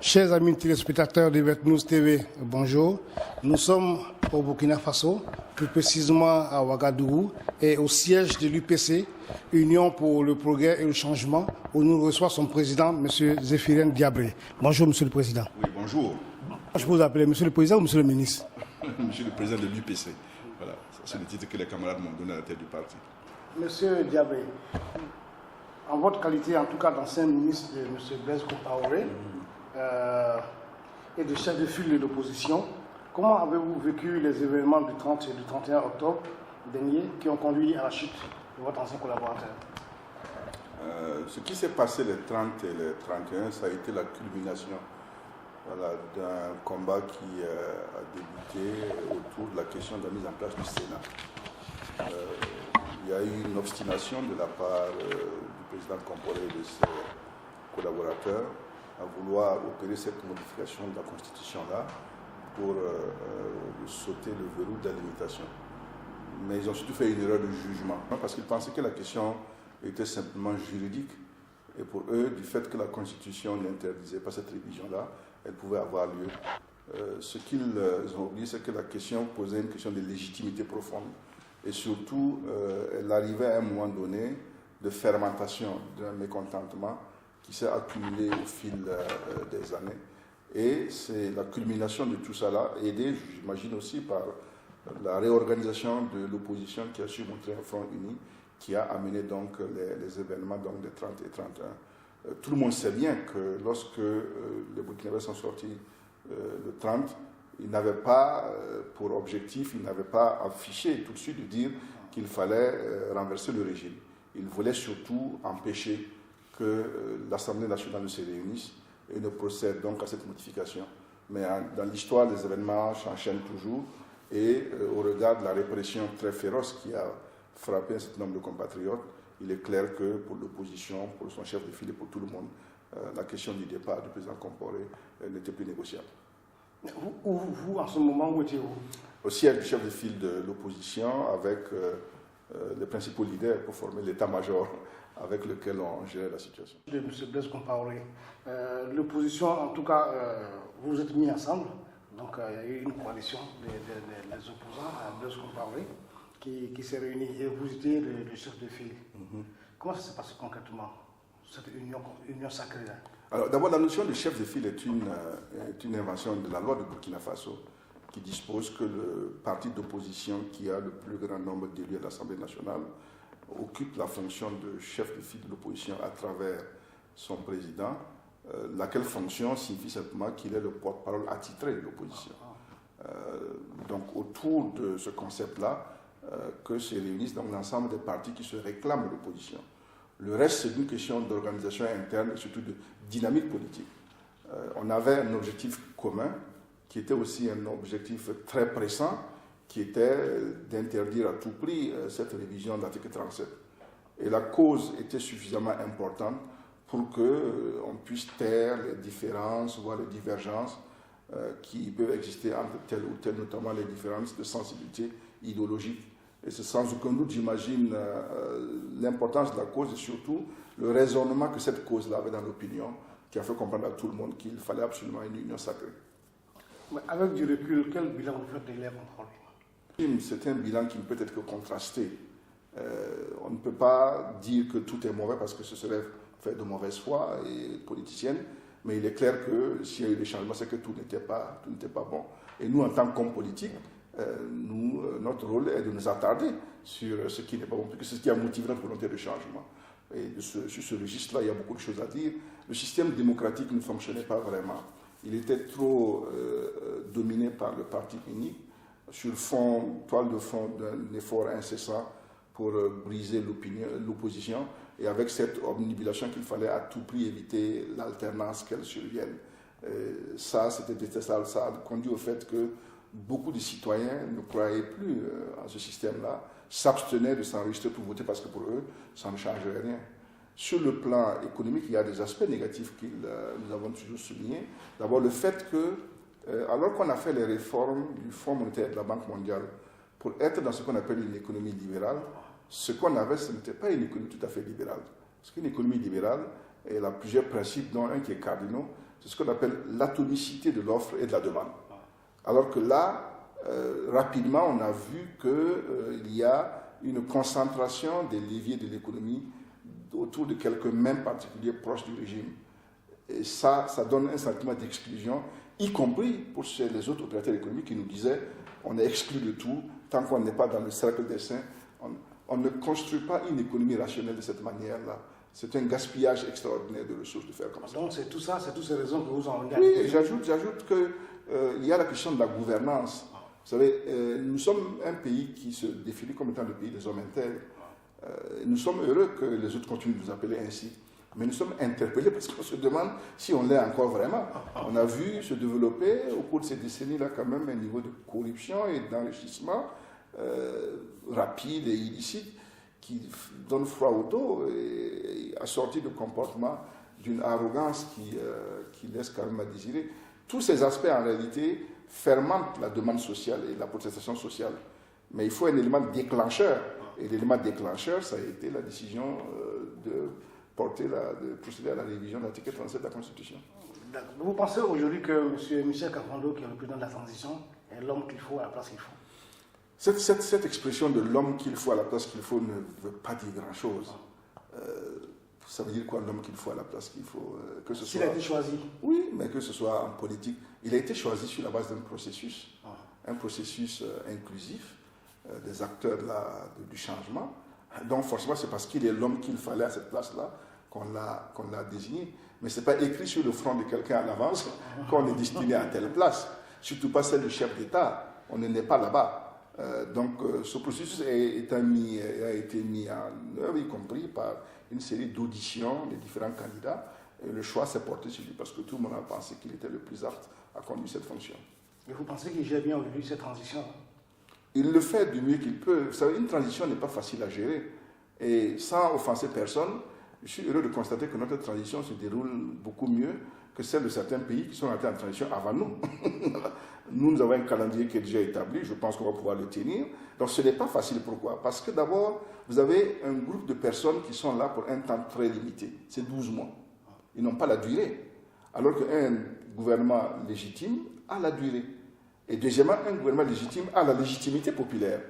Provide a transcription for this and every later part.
Chers amis téléspectateurs de Direct News TV, bonjour. Nous sommes au Burkina Faso, plus précisément à Ouagadougou, et au siège de l'UPC, Union pour le progrès et le changement, où nous reçoit son président, M. Zéphirine Diabré. Bonjour, Monsieur le Président. Oui, bonjour. Je peux vous appeler Monsieur le Président ou Monsieur le Ministre? Monsieur le Président de l'UPC. Voilà, c'est le titre que les camarades m'ont donné à la tête du parti. Monsieur Diabré, en votre qualité, en tout cas d'ancien ministre de M. Blaise Compaoré, et de chef de file de l'opposition, comment avez-vous vécu les événements du 30 et du 31 octobre dernier qui ont conduit à la chute de votre ancien collaborateur? Ce qui s'est passé les 30 et les 31, ça a été la culmination d'un combat qui a débuté autour de la question de la mise en place du Sénat. Il y a eu une obstination de la part du président Compaoré et de ses collaborateurs à vouloir opérer cette modification de la Constitution-là pour sauter le verrou de la limitation. Mais ils ont surtout fait une erreur de jugement, parce qu'ils pensaient que la question était simplement juridique, et pour eux, du fait que la Constitution n'interdisait pas cette révision-là, elle pouvait avoir lieu. Ce qu'ils ont oublié, c'est que la question posait une question de légitimité profonde, et surtout, elle arrivait à un moment donné de fermentation d'un mécontentement qui s'est accumulé au fil des années. Et c'est la culmination de tout ça là, aidée, j'imagine aussi, par la réorganisation de l'opposition qui a su montrer un front uni, qui a amené donc les événements donc, des 30 et 31. Tout le monde sait bien que lorsque les Burkinabés sont sortis le 30, ils n'avaient pas pour objectif, ils n'avaient pas affiché tout de suite de dire qu'il fallait renverser le régime. Ils voulaient surtout empêcher que l'Assemblée nationale ne se réunisse et ne procède donc à cette modification. Mais dans l'histoire, les événements s'enchaînent toujours et au regard de la répression très féroce qui a frappé un certain nombre de compatriotes, il est clair que pour l'opposition, pour son chef de file et pour tout le monde, la question du départ du président Compaoré n'était plus négociable. Vous, en ce moment, où étiez-vous? Au siège du chef de file de l'opposition avec les principaux leaders pour former l'état-major avec lequel on gérait la situation. De M. Blaise Compaoré, l'opposition, en tout cas, vous vous êtes mis ensemble, donc il y a eu une coalition des opposants à Blaise Compaoré qui s'est réunie et vous étiez le chef de file. Comment ça s'est passé concrètement, cette union sacrée là? Alors d'abord, la notion de chef de file est une invention de la loi de Burkina Faso qui dispose que le parti d'opposition qui a le plus grand nombre d'élus à l'Assemblée nationale occupe la fonction de chef de file de l'opposition à travers son président, laquelle fonction signifie simplement qu'il est le porte-parole attitré de l'opposition. Donc autour de ce concept-là, que se réunissent donc l'ensemble des partis qui se réclament de l'opposition. Le reste, c'est une question d'organisation interne et surtout de dynamique politique. On avait un objectif commun qui était aussi un objectif très pressant, qui était d'interdire à tout prix cette révision de l'article 37. Et la cause était suffisamment importante pour qu'on puisse taire les différences, voire les divergences qui peuvent exister entre tel ou tel, notamment les différences de sensibilité idéologique. Et c'est sans aucun doute, j'imagine, l'importance de la cause et surtout le raisonnement que cette cause-là avait dans l'opinion, qui a fait comprendre à tout le monde qu'il fallait absolument une union sacrée. Mais avec du recul, quel bilan vous faites de l'air contre lui? C'est un bilan qui ne peut être que contrasté. On ne peut pas dire que tout est mauvais parce que ce serait fait de mauvaise foi et politicienne, mais il est clair que s'il y a eu des changements, c'est que tout n'était pas bon. Et nous, en tant qu'hommes politiques, notre rôle est de nous attarder sur ce qui n'est pas bon, parce que c'est ce qui a motivé notre volonté de changement. Et sur ce registre-là, il y a beaucoup de choses à dire. Le système démocratique ne fonctionnait pas vraiment. Il était trop dominé par le parti unique, sur toile de fond d'un effort incessant pour briser l'opposition, et avec cette omnibulation qu'il fallait à tout prix éviter l'alternance qu'elle survienne. Ça, c'était détestable. Ça a conduit au fait que beaucoup de citoyens ne croyaient plus en ce système-là, s'abstenaient de s'enregistrer pour voter parce que pour eux, ça ne changerait rien. Sur le plan économique, il y a des aspects négatifs que nous avons toujours soulignés. D'abord, le fait que, alors qu'on a fait les réformes du Fonds monétaire de la Banque mondiale pour être dans ce qu'on appelle une économie libérale, ce qu'on avait, ce n'était pas une économie tout à fait libérale. Parce qu'une économie libérale, elle a plusieurs principes, dont un qui est cardinal, c'est ce qu'on appelle l'atomicité de l'offre et de la demande. Alors que là, rapidement, on a vu qu'il y a une concentration des leviers de l'économie autour de quelques mains particuliers proches du régime. Et ça donne un sentiment d'exclusion, y compris pour les autres opérateurs économiques qui nous disaient on est exclu de tout, tant qu'on n'est pas dans le cercle des saints, on ne construit pas une économie rationnelle de cette manière-là. C'est un gaspillage extraordinaire de ressources de faire comme ça. Donc c'est tout ça, c'est toutes ces raisons que vous en regardez. Oui, j'ajoute qu'il y a la question de la gouvernance. Vous savez, nous sommes un pays qui se définit comme étant le pays des hommes intègres. Nous sommes heureux que les autres continuent de nous appeler ainsi. Mais nous sommes interpellés parce qu'on se demande si on l'est encore vraiment. On a vu se développer au cours de ces décennies-là quand même un niveau de corruption et d'enrichissement rapide et illicite qui donne froid au dos et assorti de comportements d'une arrogance qui laisse quand même à désirer. Tous ces aspects en réalité fermentent la demande sociale et la protestation sociale. Mais il faut un élément déclencheur. Et l'élément déclencheur, ça a été la décision de procéder à la révision de l'article 37 de la Constitution. Vous pensez aujourd'hui que M. Michel Kafando, qui est le président de la transition, est l'homme qu'il faut à la place qu'il faut? Cette expression de l'homme qu'il faut à la place qu'il faut ne veut pas dire grand-chose. Ça veut dire quoi l'homme qu'il faut à la place qu'il faut S'il a été choisi. Oui, mais que ce soit en politique. Il a été choisi sur la base d'un processus, un processus inclusif des acteurs du changement. Donc forcément, c'est parce qu'il est l'homme qu'il fallait à cette place-là qu'on l'a désigné. Mais ce n'est pas écrit sur le front de quelqu'un à l'avance qu'on est destiné à telle place. Surtout pas celle du chef d'État. On n'est pas là-bas. Donc ce processus a été mis en œuvre, y compris par une série d'auditions des différents candidats. Et le choix s'est porté sur lui parce que tout le monde a pensé qu'il était le plus apte à conduire cette fonction. Et vous pensez qu'il gère bien aujourd'hui cette transition? Il le fait du mieux qu'il peut. Vous savez, une transition n'est pas facile à gérer. Et sans offenser personne, je suis heureux de constater que notre transition se déroule beaucoup mieux que celle de certains pays qui sont entrés en transition avant nous. Nous avons un calendrier qui est déjà établi, je pense qu'on va pouvoir le tenir. Donc ce n'est pas facile. Pourquoi? Parce que d'abord, vous avez un groupe de personnes qui sont là pour un temps très limité. C'est 12 mois. Ils n'ont pas la durée. Alors qu'un gouvernement légitime a la durée. Et deuxièmement, un gouvernement légitime a la légitimité populaire.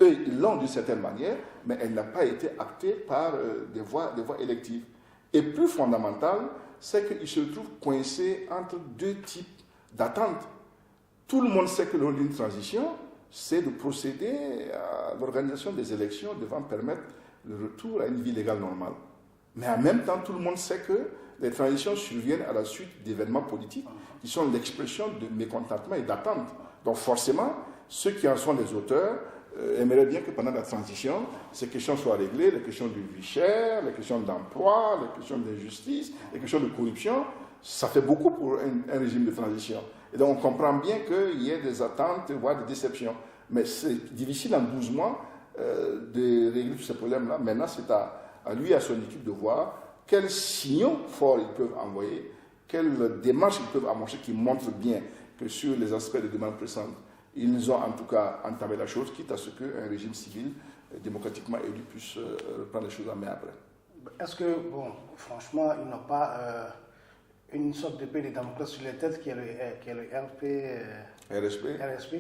Eux, ils l'ont d'une certaine manière, mais elle n'a pas été actée par des voies électives. Et plus fondamental, c'est qu'ils se trouvent coincés entre deux types d'attentes. Tout le monde sait que le rôle d'une transition, c'est de procéder à l'organisation des élections devant permettre le retour à une vie légale normale. Mais en même temps, tout le monde sait que les transitions surviennent à la suite d'événements politiques qui sont l'expression de mécontentement et d'attente. Donc forcément, ceux qui en sont les auteurs aimeraient bien que pendant la transition, ces questions soient réglées, les questions de vie chère, les questions d'emploi, les questions d'injustice, les questions de corruption. Ça fait beaucoup pour un régime de transition. Et donc on comprend bien qu'il y ait des attentes, voire des déceptions. Mais c'est difficile en 12 mois de régler tous ces problèmes-là. Maintenant, c'est à lui et à son équipe de voir quels signaux forts ils peuvent envoyer, quelles démarches ils peuvent amorcer qui montrent bien que sur les aspects de demande pressante, ils ont en tout cas entamé la chose, quitte à ce qu'un régime civil démocratiquement élu puisse reprendre les choses en main après. Est-ce que, bon, franchement, ils n'ont pas une sorte d'épée de Damoclès sur les têtes qui est le RSP?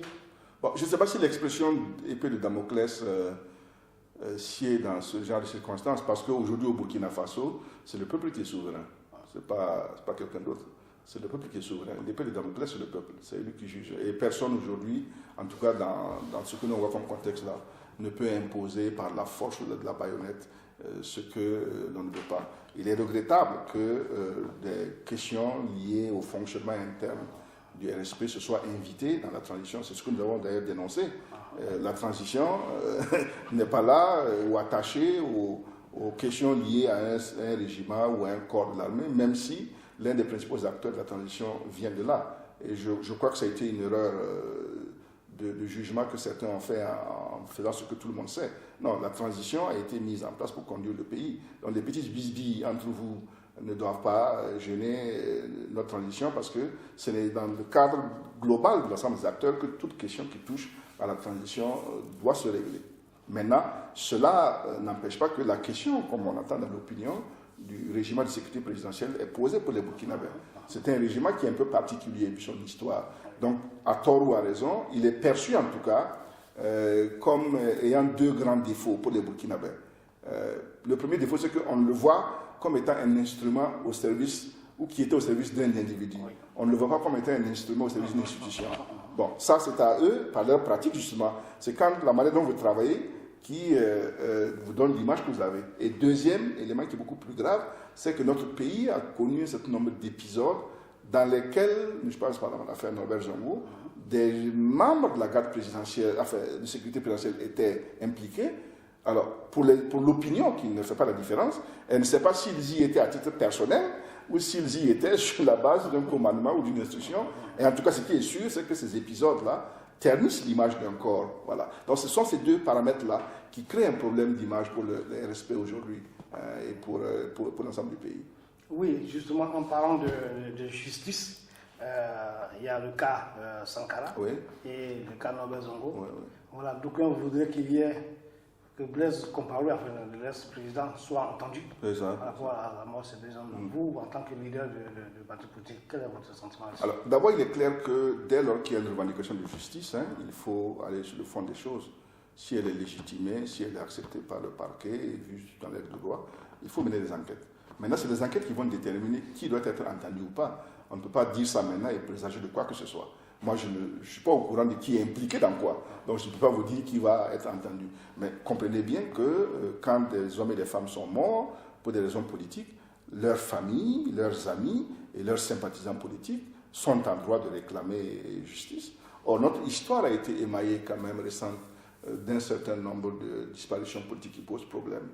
Bon, je ne sais pas si l'expression épée de Damoclès sied dans ce genre de circonstances, parce qu'aujourd'hui au Burkina Faso, c'est le peuple qui est souverain. Ce n'est pas quelqu'un d'autre. C'est le peuple qui est souverain. L'épée de Damoclès, c'est le peuple. C'est lui qui juge. Et personne aujourd'hui, en tout cas dans ce que nous voyons comme contexte-là, ne peut imposer par la force de la baïonnette ce que l'on ne veut pas. Il est regrettable que des questions liées au fonctionnement interne du RSP se soient invitées dans la transition. C'est ce que nous avons d'ailleurs dénoncé. La transition n'est pas là ou attachée aux questions liées à un régime ou à un corps de l'armée, même si l'un des principaux acteurs de la transition vient de là. Et je crois que ça a été une erreur de jugement que certains ont fait en faisant ce que tout le monde sait. Non, la transition a été mise en place pour conduire le pays. Donc les petites bisbilles entre vous ne doivent pas gêner notre transition parce que c'est dans le cadre global de l'ensemble des acteurs que toute question qui touche à la transition doit se régler. Maintenant, cela n'empêche pas que la question, comme on entend dans l'opinion, du régime de sécurité présidentielle est posé pour les Burkinabés. C'est un régime qui est un peu particulier vu son histoire. Donc, à tort ou à raison, il est perçu en tout cas comme ayant deux grands défauts pour les Burkinabés. Le premier défaut, c'est qu'on le voit comme étant un instrument au service, ou qui était au service d'un individu. On ne le voit pas comme étant un instrument au service d'une institution. Bon, ça c'est à eux, par leur pratique justement. C'est quand la manière dont vous travaillez qui vous donne l'image que vous avez. Et deuxième élément qui est beaucoup plus grave, c'est que notre pays a connu un certain nombre d'épisodes dans lesquels, je pense par exemple à l'affaire Norbert Zongo, des membres de la garde présidentielle, enfin de sécurité présidentielle étaient impliqués. Alors, pour l'opinion qui ne fait pas la différence, elle ne sait pas s'ils y étaient à titre personnel ou s'ils y étaient sur la base d'un commandement ou d'une instruction. Et en tout cas, ce qui est sûr, c'est que ces épisodes-là ternissent l'image d'un corps. Voilà. Donc, ce sont ces deux paramètres-là qui créent un problème d'image pour le RSP aujourd'hui et pour l'ensemble du pays. Oui, justement, en parlant de justice, il y a le cas Sankara et le cas Norbert Zongo. Voilà, d'aucuns voudraient qu'il y ait que Blaise Compaoré, enfin, l'ex-président, soit entendu par rapport à la mort de ces deux hommes. Vous, en tant que leader de parti politique, quel est votre sentiment là-dessus? Alors, d'abord, il est clair que dès lors qu'il y a une revendication de justice, il faut aller sur le fond des choses. Si elle est légitimée, si elle est acceptée par le parquet et vue dans l'aide de droit, il faut mener des enquêtes. Maintenant, c'est les enquêtes qui vont déterminer qui doit être entendu ou pas. On ne peut pas dire ça maintenant et présager de quoi que ce soit. Moi, je ne suis pas au courant de qui est impliqué dans quoi. Donc, je ne peux pas vous dire qui va être entendu. Mais comprenez bien que quand des hommes et des femmes sont morts pour des raisons politiques, leurs familles, leurs amis et leurs sympathisants politiques sont en droit de réclamer justice. Or, notre histoire a été émaillée quand même récente d'un certain nombre de disparitions politiques qui posent problème.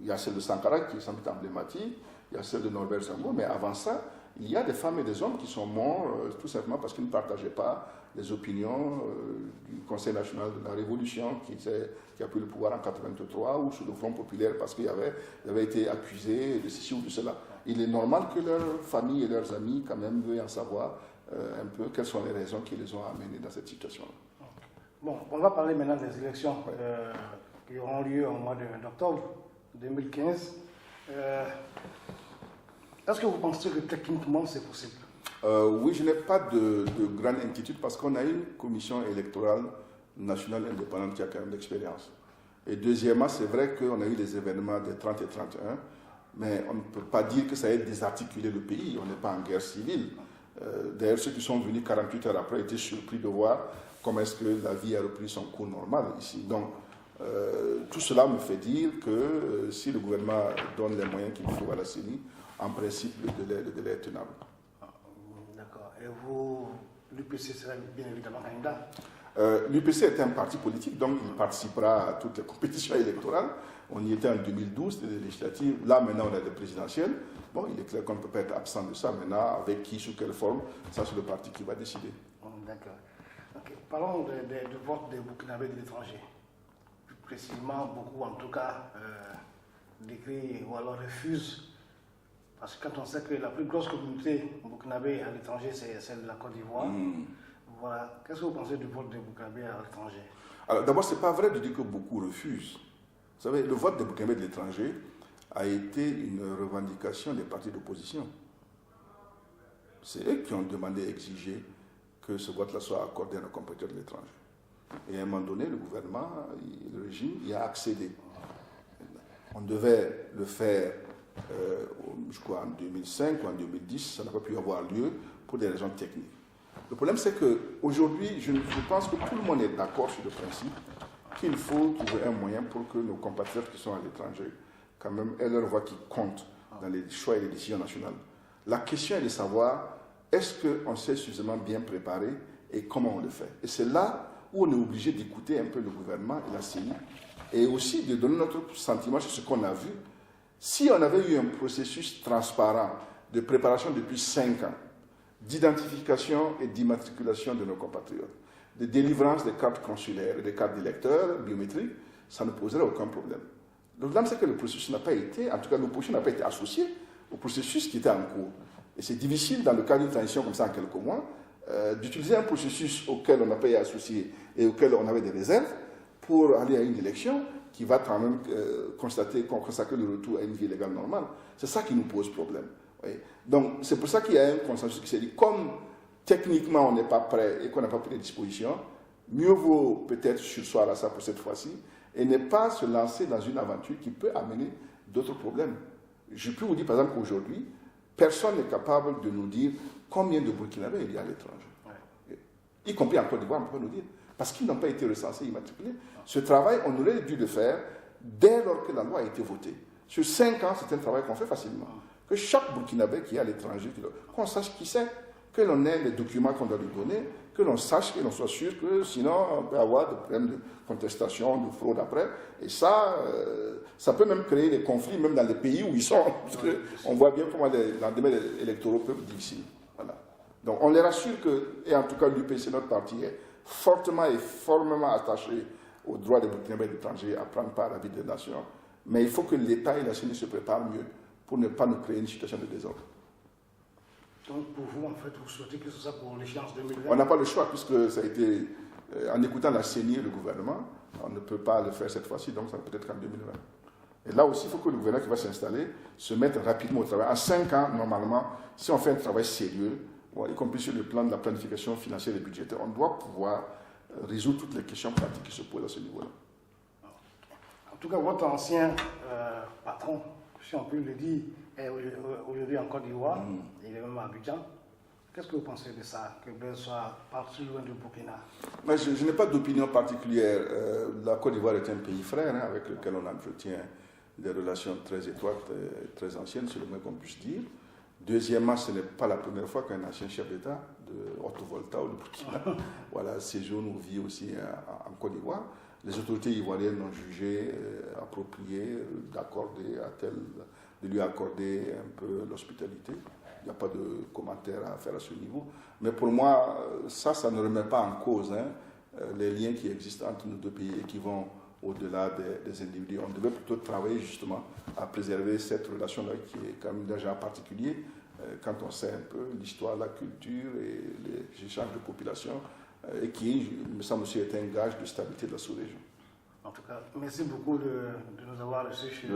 Il y a celle de Sankara qui est sans doute emblématique, il y a celle de Norbert Zongo, mais avant ça, il y a des femmes et des hommes qui sont morts tout simplement parce qu'ils ne partageaient pas les opinions du Conseil national de la Révolution qui a pris le pouvoir en 1983 ou sous le Front populaire parce qu'ils avaient été accusés de ceci ou de cela. Il est normal que leurs familles et leurs amis quand même veuillent en savoir un peu quelles sont les raisons qui les ont amenés dans cette situation-là. Bon, on va parler maintenant des élections qui auront lieu au mois d'octobre 2015. Est-ce que vous pensez que techniquement c'est possible? Oui, je n'ai pas de grande inquiétude parce qu'on a une commission électorale nationale indépendante qui a quand même d'expérience. Et deuxièmement, c'est vrai qu'on a eu des événements des 30 et 31, mais on ne peut pas dire que ça ait désarticulé le pays. On n'est pas en guerre civile. D'ailleurs, ceux qui sont venus 48 heures après étaient surpris de voir comment est-ce que la vie a repris son cours normal ici. Donc, tout cela me fait dire que si le gouvernement donne les moyens qu'il faut à la CENI, en principe, le délai est tenable. D'accord. Et vous, l'UPC serait bien évidemment candidat? L'UPC est un parti politique, donc il participera à toutes les compétitions électorales. On y était en 2012, c'était des législatives. Là, maintenant, on a des présidentielles. Bon, il est clair qu'on ne peut pas être absent de ça. Maintenant, avec qui, sous quelle forme, ça, c'est le parti qui va décider. D'accord. Okay. Parlons de vote des Burkinabés de l'étranger. Plus précisément, beaucoup, en tout cas, décrient ou alors refusent. Parce que quand on sait que la plus grosse communauté burkinabé à l'étranger, c'est celle de la Côte d'Ivoire. Voilà. Qu'est-ce que vous pensez du vote des Burkinabés à l'étranger? Alors, d'abord, ce n'est pas vrai de dire que beaucoup refusent. Vous savez, le vote des Burkinabés de l'étranger a été une revendication des partis d'opposition. C'est eux qui ont demandé et exigé que ce vote-là soit accordé à nos compatriotes de l'étranger. Et à un moment donné, le gouvernement, le régime, y a accédé. On devait le faire, je crois, en 2005 ou en 2010, ça n'a pas pu avoir lieu pour des raisons techniques. Le problème, c'est qu'aujourd'hui, je pense que tout le monde est d'accord sur le principe qu'il faut trouver un moyen pour que nos compatriotes qui sont à l'étranger, quand même, aient leur voix qui compte dans les choix et les décisions nationales. La question est de savoir, est-ce qu'on s'est suffisamment bien préparé et comment on le fait? Et c'est là où on est obligé d'écouter un peu le gouvernement et la CENI et aussi de donner notre sentiment sur ce qu'on a vu. Si on avait eu un processus transparent de préparation depuis 5 ans, d'identification et d'immatriculation de nos compatriotes, de délivrance des cartes consulaires et des cartes d'électeurs biométriques, ça ne poserait aucun problème. Le problème, c'est que le processus n'a pas été, en tout cas l'opposition n'a pas été associée au processus qui était en cours. Et c'est difficile, dans le cas d'une transition comme ça en quelques mois, d'utiliser un processus auquel on n'a pas été associé et auquel on avait des réserves pour aller à une élection qui va quand même consacrer le retour à une vie légale normale. C'est ça qui nous pose problème. Oui. Donc, c'est pour ça qu'il y a un consensus qui s'est dit, comme techniquement on n'est pas prêt et qu'on n'a pas pris les dispositions, mieux vaut peut-être sursoir à ça pour cette fois-ci et ne pas se lancer dans une aventure qui peut amener d'autres problèmes. Je peux vous dire par exemple qu'aujourd'hui, personne n'est capable de nous dire combien de Burkinabés il y a à l'étranger. Ouais. Y compris en Côte d'Ivoire, on peut nous dire. Parce qu'ils n'ont pas été recensés, immatriculés. Ce travail, on aurait dû le faire dès lors que la loi a été votée. Sur 5 ans, c'est un travail qu'on fait facilement. Que chaque Burkinabé qui est à l'étranger, qu'on sache qui c'est, que l'on ait les documents qu'on doit lui donner, que l'on sache, que l'on soit sûr que sinon on peut avoir des problèmes de contestation, de fraude après. Et ça, ça peut même créer des conflits, même dans les pays où ils sont. Parce qu'on voit bien comment les lendemains électoraux peuvent être difficiles. Voilà. Donc on les rassure que, et en tout cas l'UPC, notre parti, est fortement et formellement attaché aux droits des Burkinabés et des étrangers à prendre part à la vie des nations. Mais il faut que l'État et la CENI se préparent mieux pour ne pas nous créer une situation de désordre. Donc pour vous, en fait, vous souhaitez que ce soit pour l'échéance 2020 ? On n'a pas le choix, puisque ça a été, en écoutant la CENI et le gouvernement, on ne peut pas le faire cette fois-ci, donc ça peut être qu'en 2020. Et là aussi, il faut que le gouvernement qui va s'installer se mette rapidement au travail. En 5 ans, normalement, si on fait un travail sérieux, y compris sur le plan de la planification financière et budgétaire, on doit pouvoir résoudre toutes les questions pratiques qui se posent à ce niveau-là. En tout cas, votre ancien patron, si on peut le dire, est aujourd'hui en Côte d'Ivoire, il est même à Abidjan. Qu'est-ce que vous pensez de ça, que Ben soit parti loin du Burkina ? Mais je n'ai pas d'opinion particulière. La Côte d'Ivoire est un pays frère avec lequel on entretient des relations très étroites, très anciennes, c'est le moins qu'on puisse dire. Deuxièmement, ce n'est pas la première fois qu'un ancien chef d'État de Haute-Volta ou de Burkina séjourne ou vit aussi en Côte d'Ivoire. Les autorités ivoiriennes ont jugé approprié de lui accorder un peu l'hospitalité. Il n'y a pas de commentaire à faire à ce niveau. Mais pour moi, ça ne remet pas en cause les liens qui existent entre nos deux pays et qui vont au-delà des individus. On devait plutôt travailler justement à préserver cette relation-là qui est quand même déjà particulier quand on sait un peu l'histoire, la culture et les échanges de population et qui, me semble aussi, est un gage de stabilité de la sous-région. En tout cas, merci beaucoup de nous avoir reçus chez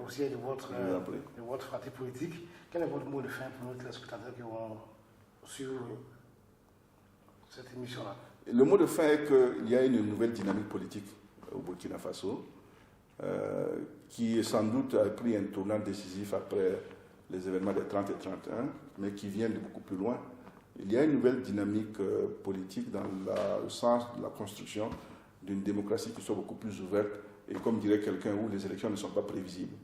aussi de votre parti politique. Quel est votre mot de fin pour nos téléspectateurs qui vont suivre cette émission-là? Le mot de fin est qu'il y a une nouvelle dynamique politique au Burkina Faso qui sans doute a pris un tournant décisif après les événements des 30 et 31, mais qui vient de beaucoup plus loin. Il y a une nouvelle dynamique politique dans le sens de la construction d'une démocratie qui soit beaucoup plus ouverte et, comme dirait quelqu'un, où les élections ne sont pas prévisibles.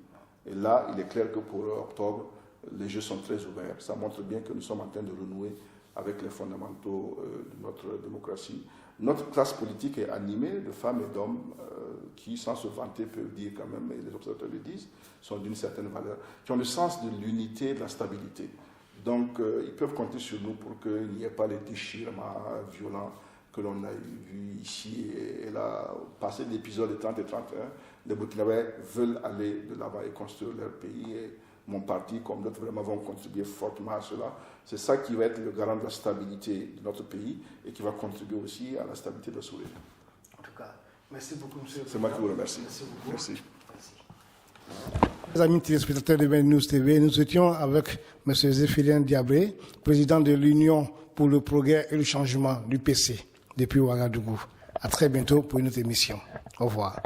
Et là, il est clair que pour octobre, les jeux sont très ouverts. Ça montre bien que nous sommes en train de renouer avec les fondamentaux de notre démocratie. Notre classe politique est animée de femmes et d'hommes qui, sans se vanter, peuvent dire quand même, et les observateurs le disent, sont d'une certaine valeur, qui ont le sens de l'unité et de la stabilité. Donc, ils peuvent compter sur nous pour qu'il n'y ait pas les déchirements violents que l'on a vu ici et là. Passé l'épisode des 30 et 31, les Burkinabés veulent aller de l'avant et construire leur pays. Et mon parti, comme d'autres, vraiment vont contribuer fortement à cela. C'est ça qui va être le garant de la stabilité de notre pays et qui va contribuer aussi à la stabilité de la sous-région. En tout cas, merci beaucoup, monsieur. C'est moi qui vous remercie. Merci beaucoup. Merci. Les amis téléspectateurs de BenNews TV, nous étions avec M. Zéphirien Diabré, président de l'Union pour le progrès et le changement du PC depuis Ouagadougou. À très bientôt pour une autre émission. Au revoir.